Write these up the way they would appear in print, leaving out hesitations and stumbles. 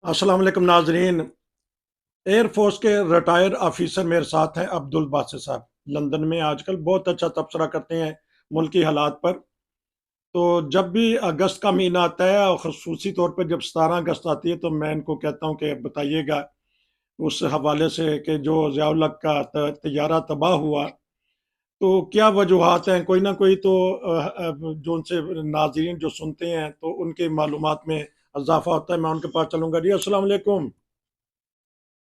अस्सलाम वालेकुम नाजरीन। एयरफोर्स के रिटायर्ड ऑफिसर मेरे साथ हैं अब्दुल बासित साहब। लंदन में आजकल बहुत अच्छा तबसरा करते हैं मुल्की हालात पर। तो जब भी अगस्त का महीना आता है और खसूसी तौर पर जब 17 अगस्त आती है तो मैं इनको कहता हूँ कि बताइएगा उस हवाले से कि जो ज़ियाउल हक का तैयारा तबाह हुआ, तो क्या वजूहात हैं? कोई ना कोई तो जो उनसे नाजरीन जो सुनते हैं तो उनकी मालूमात में इजाफा होता है। मैं उनके पास चलूंगा। जी अस्सलाम वालेकुम।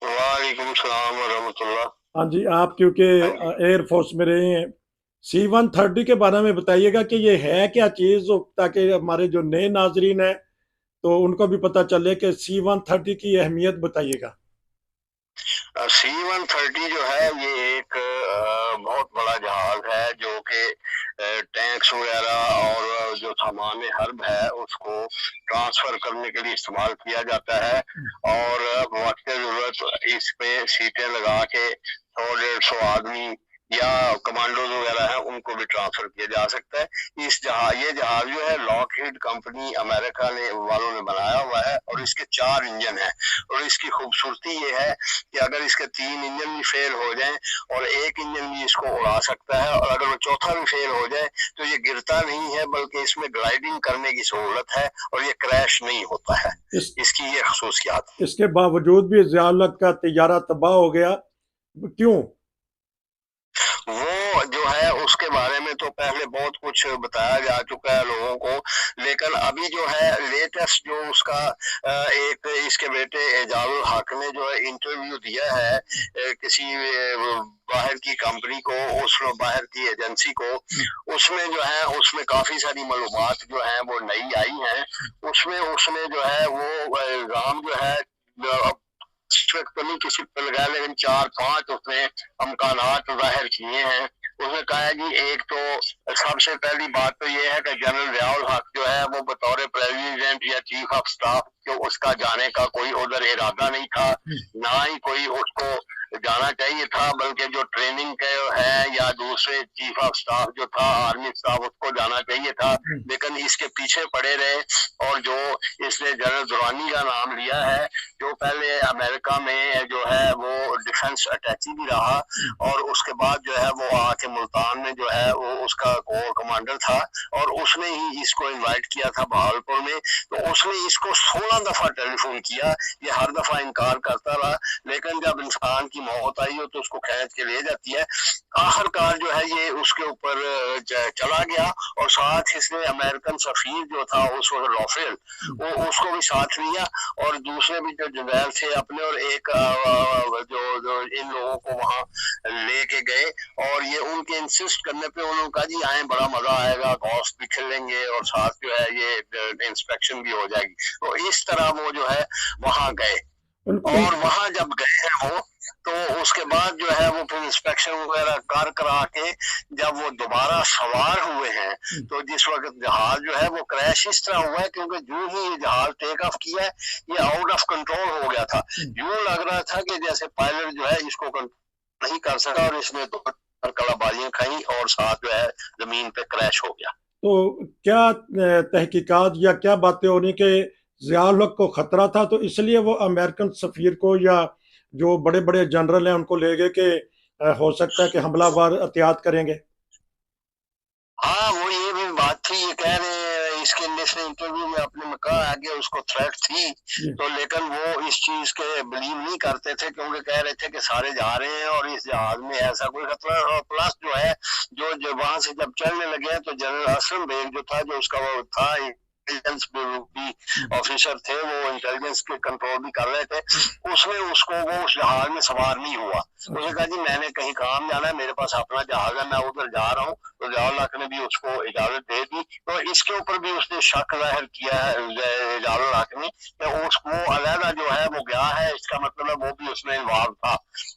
वालेकुम सलाम वरहमतुल्लाह। हाँ जी, आप क्योंकि हाँ जी। एयरफोर्स में रहे हैं, C-130 के बारे में बताइएगा कि ये है क्या चीज़, ताकि हमारे जो नए नाजरीन हैं तो उनको भी पता चले कि C-130 की अहमियत बताइएगा। C-130 जो है ये एक बहुत बड़ा जहाज है जो कि टैंक्स वगैरह और जो सामान हर्ब है उसको ट्रांसफर करने के लिए इस्तेमाल किया जाता है। और वक्त जरूरत इस पे सीटें लगा के 100-150 आदमी या कमांडोज वगैरह है उनको भी ट्रांसफर किया जा सकता है। ये जहाज जो है लॉकहीड कंपनी अमेरिका ने वालों ने बनाया हुआ है और इसके 4 इंजन है। और इसकी खूबसूरती ये है कि अगर इसके 3 इंजन भी फेल हो जाएं और एक इंजन भी इसको उड़ा सकता है, और अगर वो चौथा भी फेल हो जाए तो ये गिरता नहीं है बल्कि इसमें ग्लाइडिंग करने की सहूलत है और ये क्रैश नहीं होता है। इस इसकी ये खसूसियात। इसके बावजूद भी ज़ियाउल हक का तैयारा तबाह हो गया, क्यों? वो जो है उसके बारे में तो पहले बहुत कुछ बताया जा चुका है लोगों को, लेकिन अभी जो है लेटेस्ट जो उसका एक इसके बेटे एजाजुल हक ने जो है इंटरव्यू दिया है किसी बाहर की कंपनी को, उस बाहर की एजेंसी को, उसमें जो है उसमें काफी सारी मालूमात जो है वो नई आई हैं। उसमें उसने जो है वो इल्जाम जो है नहीं किसी पे लगाया, लेकिन 4-5 उसने अमकानात जाहिर किए हैं। उसने कहा है कि एक तो सबसे पहली बात तो ये है कि जनरल ज़ियाउल हक जो है वो बतौर प्रेसिडेंट या चीफ ऑफ स्टाफ जो उसका जाने का कोई उधर इरादा नहीं था, ना ही कोई उसको जाना चाहिए था, बल्कि जो ट्रेनिंग के है या दूसरे चीफ ऑफ स्टाफ जो था आर्मी स्टाफ उसको जाना चाहिए था, लेकिन इसके पीछे पड़े रहे। और जो इसने जनरल दुरानी का नाम लिया है जो पहले अमेरिका में जो है वो डिफेंस अटैची भी रहा और उसके बाद जो है वो आके मुल्तान में जो है वो उसका कोर कमांडर था, और उसने ही इसको इनवाइट किया था बहावलपुर में। तो उसने इसको 16 दफा टेलीफोन किया, ये हर दफा इनकार करता रहा, लेकिन जब इंसान की मौत आई हो तो उसको खींच के ले जाती है। आखिरकार जो है ये उसके ऊपर चला गया, और साथ इसने अमेरिकन सफीर जो था उस वक्त लॉफेल वो उसको भी साथ लिया, और दूसरे भी जो जनरल थे अपने, और एक जो इन लोगों को वहां लेके गए। और ये उनके इंसिस्ट करने पे उन्होंने कहा जी आए, बड़ा मजा आएगा, कॉस्ट भी खेलेंगे और साथ जो है ये इंस्पेक्शन भी हो जाएगी। तो इस तरह वो जो है वहां गए, उन, उन, और वहां जब गए हैं वो तो उसके बाद जो है वो फिर इंस्पेक्शन वगैरह कर करा के जब वो दोबारा सवार हुए हैं तो जिस वक्त जहाज जो है वो क्रैश इस तरह हुआ है क्योंकि जो ही ये जहाज टेक ऑफ किया है ये आउट ऑफ कंट्रोल हो गया था। यूं लग रहा था कि जैसे पायलट जो है इसको कंट्रोल नहीं कर सका और इसने तो कलाबाजियां खाई और साथ जो है जमीन पे क्रैश हो गया। तो क्या तहकीकात या क्या बातें हो रही कि ज़ियाउल हक को खतरा था तो इसलिए वो अमेरिकन सफीर को या जो बड़े बड़े जनरल हैं उनको ले गए कि हो सकता है कि हमलावर एहतियात करेंगे? हाँ वो ये भी बात थी, ये कह रहे हैं इसके इसने इंटरव्यू में अपने में कहा है कि उसको थ्रेट थी, तो लेकिन वो इस चीज के बिलीव नहीं करते थे क्योंकि कह रहे थे कि सारे जा रहे हैं और इस जहाज में ऐसा कोई खतरा। और प्लस जो है जो वहां से जब चलने लगे हैं तो जनरल असलम बेग जो था जो उसका वो था इंटेलिजेंस भी ऑफिसर थे, वो इंटेलिजेंस के कंट्रोल भी कर रहे थे, उसने उसको वो उस जहाज में सवार नहीं हुआ। उसने कहा जी मैंने कहीं काम जाना है, मेरे पास अपना जहाज है, मैं उधर जा रहा हूँ। तो ज़ियाउल हक ने भी उसको इजाजत दे दी, तो इसके ऊपर भी उसने शक जाहिर किया है ज़ियाउल हक ने कि उसको अलहदा जो है वो गया है, इसका मतलब है वो भी उसमें इन्वॉल्व था।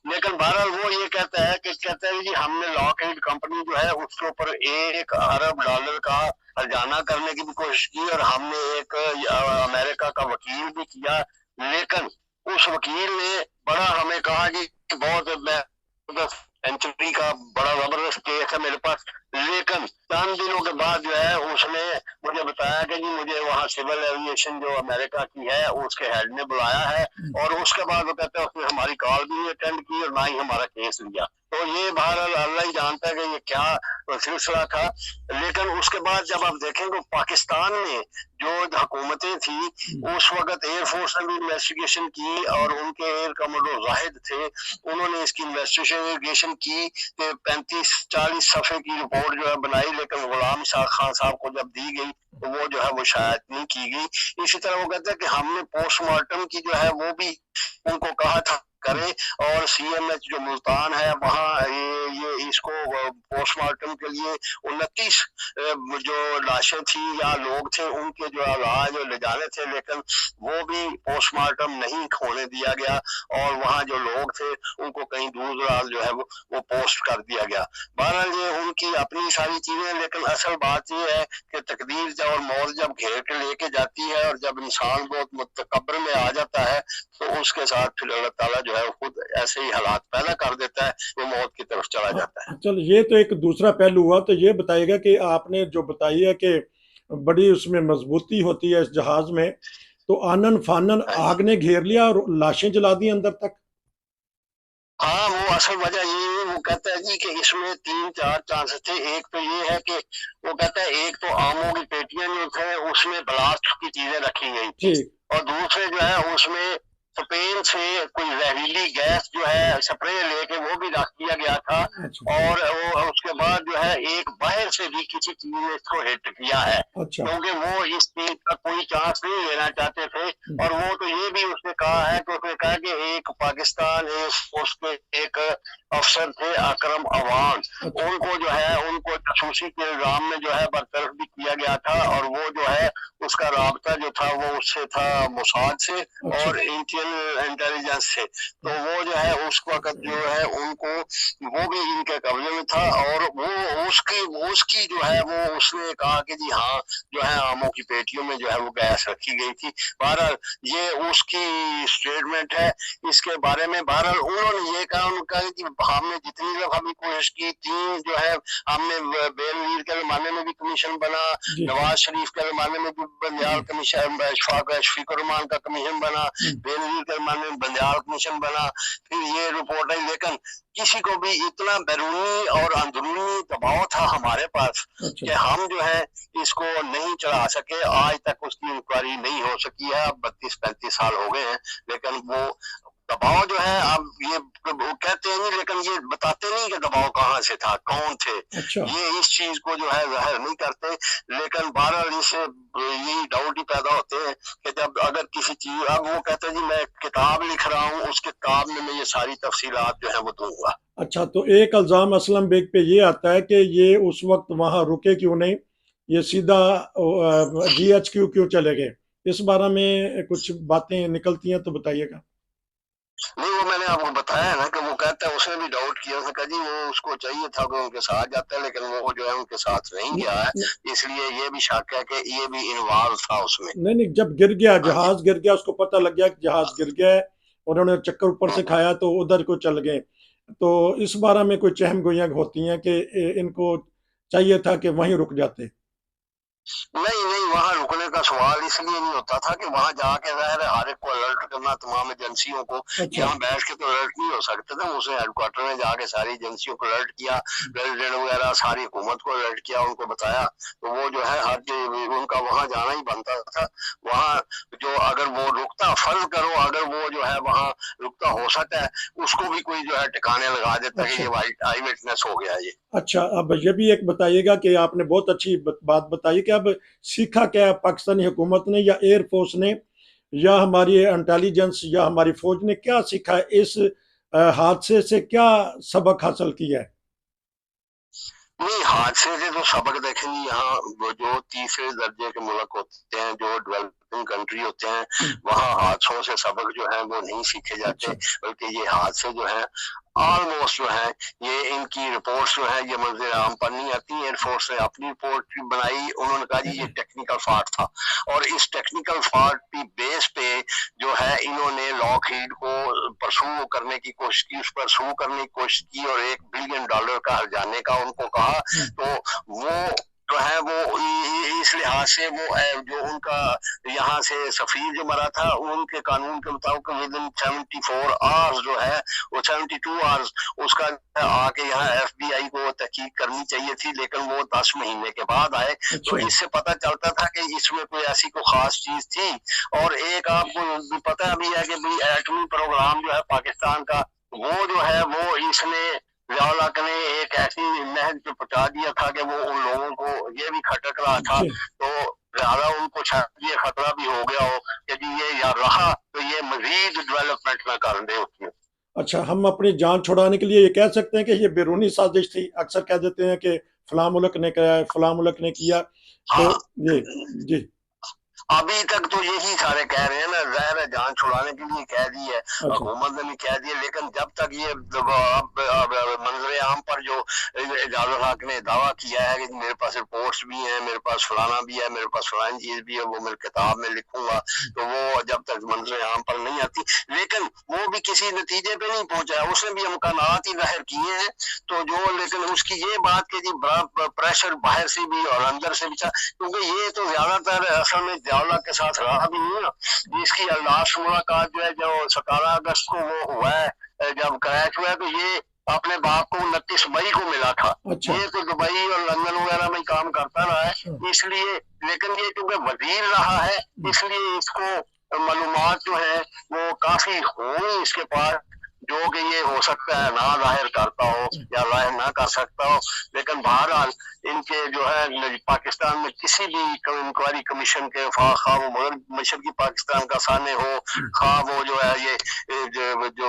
लेकिन बहरहाल वो ये कहता है कि कहते हैं जी हमने लॉकहीड कंपनी जो है उसके ऊपर $1 अरब का हर्जाना करने की भी कोशिश की, और हमने एक अमेरिका का वकील भी किया, लेकिन उस वकील ने बड़ा हमें कहा कि बहुत सेंचुरी का बड़ा जबरदस्त केस है मेरे पास, लेकिन चंद दिनों के बाद जो है उसने मुझे बताया कि जी मुझे वहाँ सिविल एविएशन जो अमेरिका की है उसके हेड ने बुलाया है, और उसके बाद वो कहते हैं उसने हमारी कॉल भी नहीं अटेंड की और ना ही हमारा केस लिया। तो ये बहरहाल अल्लाह ही जानता है कि ये क्या सिलसिला था। लेकिन उसके बाद जब आप देखेंगे पाकिस्तान में जो हुकूमतें थी उस वक्त एयरफोर्स ने भी इन्वेस्टिगेशन की, और उनके एयर कमांडो जाहिद थे, उन्होंने इसकी इन्वेस्टिगेशन की कि 35-40 सफ़े की रिपोर्ट जो है बनाई, लेकिन गुलाम इसाक खान साहब को जब दी गई तो वो जो है वो शायद नहीं की गई। इसी तरह वो कहते हैं कि हमने पोस्टमार्टम की जो है वो भी उनको कहा था करें, और सीएमएच जो मुल्तान है वहाँ ये इसको पोस्टमार्टम के लिए 29 जो लाशें थी या लोग थे उनके जो आवाज ले जाने थे, लेकिन वो भी पोस्टमार्टम नहीं होने दिया गया, और वहाँ जो लोग थे उनको कहीं दूर दराज जो है वो पोस्ट कर दिया गया। बहरहाल ये उनकी अपनी सारी चीजें, लेकिन असल बात ये है कि तकदीर जब और मौत जब घेर के लेके जाती है और जब इंसान बहुत मुतकब्र में आ जाता है तो उसके साथ फिर अल्लाह ताला जो है खुद ऐसे ही हालात पैदा कर देता है, वो मौत की तरफ चला जाता है। चलो ये तो एक दूसरा पहलू हुआ। तो ये बताइएगा कि आपने जो बताई है कि बड़ी उसमें मजबूती होती है इस जहाज में, तो आनन फानन आग ने घेर लिया और लाशें जला दी अंदर तक। हाँ, वो असल वजह ये है, वो कहता है जी कि इसमें 3-4 चांसेस थे। एक तो ये है कि वो कहता है एक तो आमों की पेटियां जो थे उसमें ब्लास्ट की चीजें रखी गई थी, और दूसरे जो है उसमें स्पेन से कोई जहरीली गैस जो है स्प्रे लेके वो भी रख दिया गया था, और वो उसके बाद जो है एक बाहर से भी किसी चीज ने इसको हिट किया है, क्योंकि वो इस चीज का कोई चांस नहीं लेना चाहते थे। और वो तो ये भी उसने कहा है कि उसने कहा कि एक पाकिस्तान एयरफोर्स के एक अफसर थे अकरम अवान, उनको जो है उनको जासूसी के इल्जाम में जो है बरतरफ भी किया गया था, और वो जो है उसका राबता जो था वो उससे था मोसाद से और इंडियन इंटेलिजेंस से। तो वो जो है उस वक्त जो है उनको वो भी इनके कब्जे में था, और वो उसकी जो है वो उसने कहा कि जी हाँ जो है आमों की पेटियों में जो है वो गैस रखी गई थी। बहरहाल ये उसकी स्टेटमेंट है इसके बारे में। बहरहाल उन्होंने ये कहा उनका कि हमने जितनी दफा भी कोशिश की थी जो है, हमने बेनजीर के जमाने में भी कमीशन बना, नवाज शरीफ के जमाने में भी बंदियाल कमीशन, शफीकुर रहमान का कमीशन बना, बेनजीर के जमाने में बंदियाल कमीशन बना, फिर ये रिपोर्ट आई, लेकिन किसी को भी इतना बैरूनी और अंदरूनी दबाव था हमारे पास कि हम जो है इसको नहीं चढ़ा सके। आज तक उसकी इंक्वायरी नहीं हो सकी है, अब 32-35 साल हो गए हैं, लेकिन वो दबाव जो है अब ये कहते हैं नहीं, लेकिन ये बताते नहीं कि दबाव कहाँ से था, कौन थे। ये इस चीज को जो है जाहिर नहीं करते, लेकिन बहरहाल इससे यही डाउट ही पैदा होते हैं कि जब अगर किसी चीज, अब वो कहते हैं जी मैं किताब लिख रहा हूँ, उस किताब में मैं ये सारी तफसीलात जो है वो दूंगा। अच्छा, तो एक इल्जाम असलम बेग पे ये आता है कि ये उस वक्त वहां रुके क्यों नहीं, ये सीधा GHQ क्यों चले गए? इस बारे में कुछ बातें निकलती हैं तो बताइएगा। नहीं, वो मैंने आपको बताया ना कि वो कहता है उसने भी डाउट किया, उसने कहा जी वो उसको चाहिए था कि उनके साथ जाता है, लेकिन वो जो है उनके साथ नहीं गया है, इसलिए ये भी शक है कि ये भी इन्वॉल्व था उसमें। नहीं, जब गिर गया जहाज, गिर गया, उसको पता लग गया कि जहाज गिर गया है, और उन्होंने चक्कर ऊपर से खाया तो उधर को चल गए। तो इस बारे में कोई चहम गोइयां होती हैं कि इनको चाहिए था कि वहीं रुक जाते। नहीं, वहां रुकने का सवाल इसलिए नहीं होता था कि वहां जाके हर एक को अलर्ट करना, तमाम एजेंसियों को। यहाँ बैठ के तो अलर्ट नहीं हो सकते थे, उसने हेडक्वार्टर में जाके सारी एजेंसियों को अलर्ट किया, प्रेसिडेंट वगैरह सारी हुकूमत को अलर्ट किया, उनको बताया। तो वो जो है हर उनका वहां जाना ही बनता था। वहां जो अगर वो रुकता, फर्ज करो अगर वो जो है वहां रुकता, हो सकता है उसको भी कोई जो है ठिकाने लगा देता कि ये आई विटनेस हो गया ये। अच्छा, अब ये भी एक बताइएगा कि आपने बहुत अच्छी बात बताई कि अब सीखा क्या पाकिस्तानी हुकूमत ने या एयरफोर्स ने या हमारी इंटेलिजेंस या हमारी फौज ने क्या सीखा है इस हादसे से, क्या सबक हासिल किया है? नहीं, हादसे से तो सबक देखेंगे, यहाँ जो तीसरे दर्जे के मुल्क होते हैं जो डेवलप कंट्री होते हैं, वहाँ हादसों से सबक जो है वो नहीं सीखे जाते, बल्कि ये हादसे जो हैं ऑलमोस्ट जो है ये इनकी रिपोर्ट्स जो है ये मंजर आम पर नहीं आती। एयरफोर्स ने अपनी रिपोर्ट बनाई, उन्होंने कहा जी ये टेक्निकल फॉल्ट था, और इस टेक्निकल फॉल्ट की बेस पे जो है इन्होंने लॉकहीड को परसू करने की कोशिश की, उस पर सू करने की कोशिश की और $1 बिलियन का हर्जाने का उनको कहा। तो वो जो है वो इस लिहाज से वो जो उनका यहाँ से सफीर जो मरा था, उनके कानून के मुताबिक विद इन 74 आवर्स जो है वो 72 आवर्स उसका आके यहाँ FBI को तहकीक करनी चाहिए थी, लेकिन वो 10 महीने के बाद आए। तो इससे पता चलता था कि इसमें कोई ऐसी कोई खास चीज थी। और एक आपको पता भी है कि भाई एटमी प्रोग्राम जो है पाकिस्तान का, वो जो है वो इसने ज़िया-उल-हक ने एक ऐसी नहज पे पहुंचा दिया था कि वो उन लोगों को ये भी खटक रहा था, तो ज़्यादा उनको शायद ये खतरा भी हो गया हो कि जी ये या रहा तो ये मजीद डेवलपमेंट ना कर दे उसमें। अच्छा, हम अपनी जान छुड़ाने के लिए ये कह सकते हैं कि ये बैरूनी साजिश थी। अक्सर कह देते हैं कि फलां मुल्क ने किया है, फलां मुल्क ने किया। तो जी अभी तक तो यही सारे कह रहे हैं ना, ज़ाहिर है जान छुड़ाने के लिए कह दी है, हुकूमत ने भी कह दिया, लेकिन जब तक ये मंजर आम पर जो ज़िया-उल-हक ने दावा किया है कि मेरे पास रिपोर्ट्स भी हैं, मेरे पास फलाना भी है, मेरे पास फलानी चीज भी है, वो मैं किताब में लिखूंगा, तो वो जब तक मंजर आम पर नहीं आती, लेकिन वो भी किसी नतीजे पे नहीं पहुंचा है, उसने भी इम्कानात ही जाहिर किए हैं। तो जो लेकिन उसकी ये बात कि जी बड़ा प्रेशर बाहर से भी और अंदर से भी था, क्योंकि ये तो ज्यादातर असल में ज़िया-उल-हक के साथ रहा भी नहीं ना। इसकी लास्ट मुलाकात जो है जो 17 अगस्त को वो हुआ है, जब क्रैश हुआ है, तो ये अपने बाप को 29 मई को मिला था। ये तो दुबई और लंदन वगैरह में काम करता रहा है, इसलिए, लेकिन ये क्योंकि वजीर रहा है इसलिए इसको मालूमात जो है वो काफी होंगी इसके पास, जो कि ये हो सकता है ना जाहिर करता हो या जाहिर ना कर सकता हो। लेकिन बहरहाल इनके जो है पाकिस्तान में किसी भी इंक्वायरी कमीशन के खा वो मशरकी पाकिस्तान का साने हो, खा वो जो है ये जो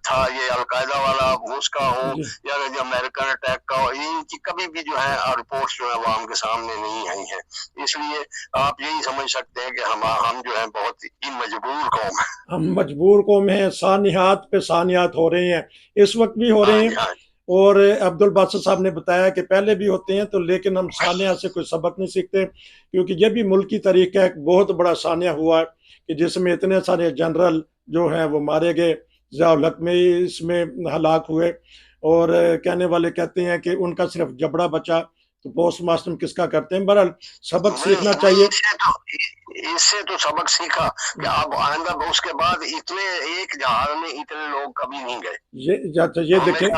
था ये अलकायदा वाला उसका हो या जो अमेरिकन अटैक का हो, इनकी कभी भी जो है रिपोर्ट्स जो है वो आम के सामने नहीं आई है। इसलिए आप यही समझ सकते हैं कि हम जो है बहुत ही मजबूर कौम है। हम मजबूर कौम है, सानियात पे सानियात हो रहे हैं, इस वक्त भी हो रहे हैं। और अब्दुल बासित साहब ने बताया कि पहले भी होते हैं, तो लेकिन हम सानिया से कोई सबक नहीं सीखते, क्योंकि ये भी मुल्की तरीका एक बहुत बड़ा सानिया हुआ है कि जिसमें इतने सारे जनरल जो हैं वो मारे गए, ज़िया-उल-हक में इसमें हलाक हुए, और कहने वाले कहते हैं कि उनका सिर्फ जबड़ा बचा, तो पोस्टमास्टम किसका करते हैं। बहरहाल सबक सीखना चाहिए। इससे तो सबक सीखा कि अब आइंदा उसके बाद इतने एक जहाज में इतने लोग कभी नहीं गए। ये देखें,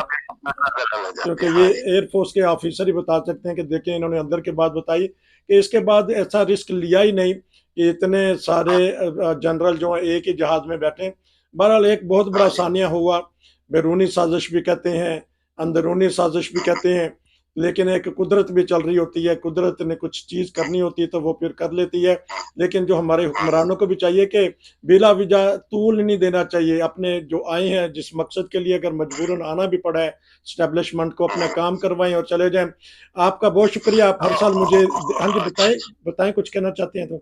क्योंकि ये एयरफोर्स के ऑफिसर ही बता सकते हैं कि देखें इन्होंने अंदर के बात बताई कि इसके बाद ऐसा रिस्क लिया ही नहीं कि इतने सारे जनरल जो हैं एक ही जहाज में बैठे। बहरहाल एक बहुत बड़ा सानिया हुआ, बैरूनी साजिश भी कहते हैं, अंदरूनी साजिश भी कहते हैं, लेकिन एक कुदरत भी चल रही होती है, कुदरत ने कुछ चीज़ करनी होती है तो वो फिर कर लेती है। लेकिन जो हमारे हुक्मरानों को भी चाहिए कि बिला वजह तूल नहीं देना चाहिए। अपने जो आए हैं जिस मकसद के लिए, अगर मजबूरन आना भी पड़ा है इस्टेब्लिशमेंट को, अपना काम करवाएं और चले जाएं। आपका बहुत शुक्रिया, आप हर साल मुझे हाँ जी बताएं कुछ कहना चाहते हैं तो।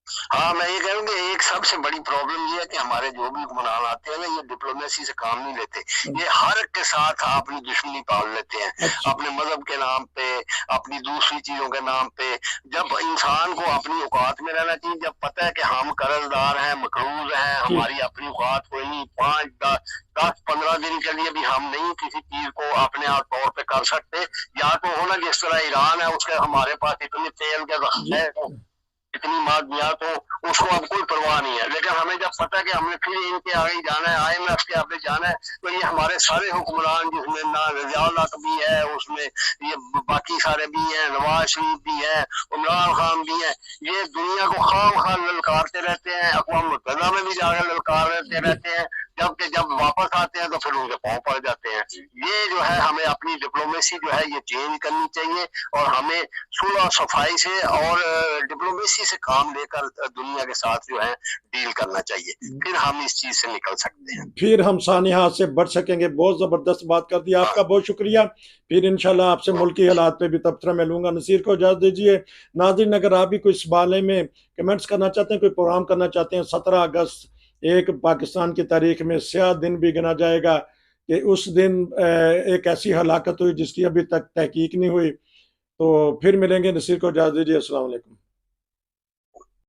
हाँ, मैं ये कहूँगी एक सबसे बड़ी प्रॉब्लम ये है कि हमारे जो भी हुक्मरान आते हैं ना, ये डिप्लोमेसी से काम नहीं लेते, ये हर के साथ अपनी दुश्मनी पाल लेते हैं, अपने मजहब के नाम पे, अपनी दूसरी चीजों के नाम पे। जब इंसान को अपनी औकात में रहना चाहिए, जब पता है कि हम कर्जदार हैं, मकरूज हैं, हमारी अपनी औकात कोई नहीं, 5-10-15 दिन के लिए भी हम नहीं किसी चीज को अपने आप तौर पे कर सकते। या तो होना जिस तरह ईरान है, उसके हमारे पास इतनी तेल के है, इतनी मादियात हो, उसको अब कोई परवाह नहीं है। लेकिन हमें जब पता है कि हमने फिर इनके आगे जाना है, IMF के आगे जाना है, तो ये हमारे सारे हुक्मरान, जिसमें ना ज़िया-उल-हक भी है, उसमें ये बाकी सारे भी हैं, नवाज शरीफ भी है, इमरान खान भी है, ये दुनिया को खामखा ललकारते रहते हैं, अक़वाम मुत्तहिदा में भी जाकर ललकारते रहते हैं, जबकि जब वापस आते हैं तो फिर उनके पाँव पड़ जाते हैं। ये जो है हमें अपनी डिप्लोमेसी जो है ये चेंज करनी चाहिए और हमें सुलह सफाई से और डिप्लोमेसी से काम लेकर दुनिया के साथ जो है डील करना चाहिए, फिर हम इस चीज से निकल सकते हैं, फिर हम सानिहा से बढ़ सकेंगे। बहुत जबरदस्त बात कर दी, आपका बहुत शुक्रिया। फिर इंशाल्लाह आपसे मुल्की हालात पे भी तबसरा में लूंगा। नसीर को इजाजत दीजिए। नाज़रीन, अगर आप भी कोई इस बारे में कमेंट्स करना चाहते हैं, कोई प्रोग्राम करना चाहते हैं, 17 अगस्त एक पाकिस्तान की तारीख में स्याह दिन भी गिना जाएगा कि उस दिन एक ऐसी हलाकत हुई जिसकी अभी तक तहकीक नहीं हुई। तो फिर मिलेंगे। नसीर को इजाजत दीजिए। अस्सलाम वालेकुम।